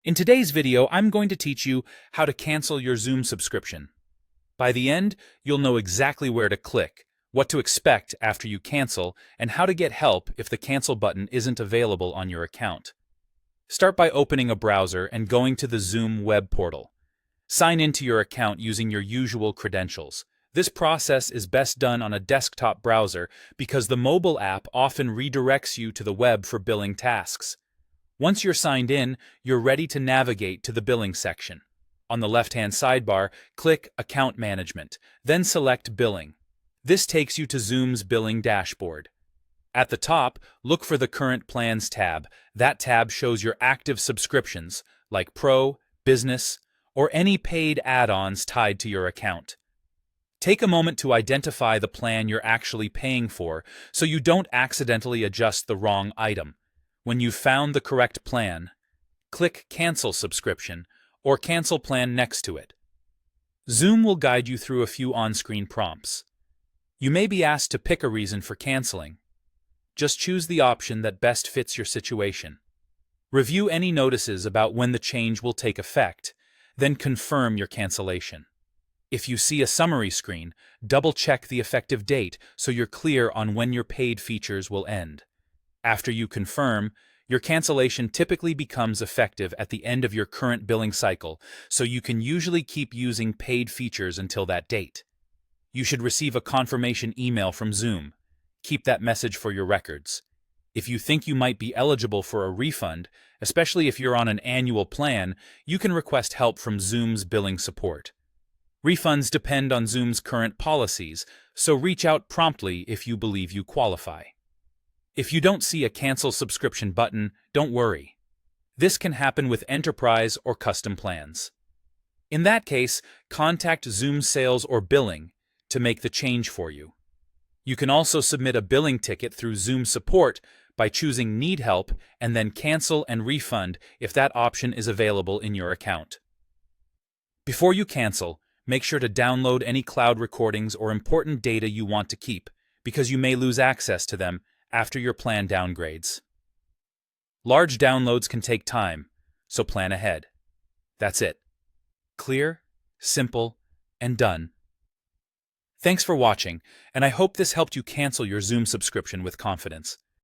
In today's video, I'm going to teach you how to cancel your Zoom subscription. By the end, you'll know exactly where to click, what to expect after you cancel, and how to get help if the cancel button isn't available on your account. Start by opening a browser and going to the Zoom web portal. Sign into your account using your usual credentials. This process is best done on a desktop browser because the mobile app often redirects you to the web for billing tasks. Once you're signed in, you're ready to navigate to the billing section. On the left-hand sidebar, click Account Management, then select Billing. This takes you to Zoom's billing dashboard. At the top, look for the Current Plans tab. That tab shows your active subscriptions, like Pro, Business, or any paid add-ons tied to your account. Take a moment to identify the plan you're actually paying for so you don't accidentally adjust the wrong item. When you've found the correct plan, click Cancel Subscription or Cancel Plan next to it. Zoom will guide you through a few on-screen prompts. You may be asked to pick a reason for canceling. Just choose the option that best fits your situation. Review any notices about when the change will take effect, then confirm your cancellation. If you see a summary screen, double-check the effective date so you're clear on when your paid features will end. After you confirm, your cancellation typically becomes effective at the end of your current billing cycle, so you can usually keep using paid features until that date. You should receive a confirmation email from Zoom. Keep that message for your records. If you think you might be eligible for a refund, especially if you're on an annual plan, you can request help from Zoom's billing support. Refunds depend on Zoom's current policies, so reach out promptly if you believe you qualify. If you don't see a cancel subscription button, don't worry. This can happen with enterprise or custom plans. In that case, contact Zoom Sales or Billing to make the change for you. You can also submit a billing ticket through Zoom Support by choosing Need Help and then Cancel and Refund if that option is available in your account. Before you cancel, make sure to download any cloud recordings or important data you want to keep, because you may lose access to them after your plan downgrades. Large downloads can take time, so plan ahead. That's it. Clear, simple, and done. Thanks for watching, and I hope this helped you cancel your Zoom subscription with confidence.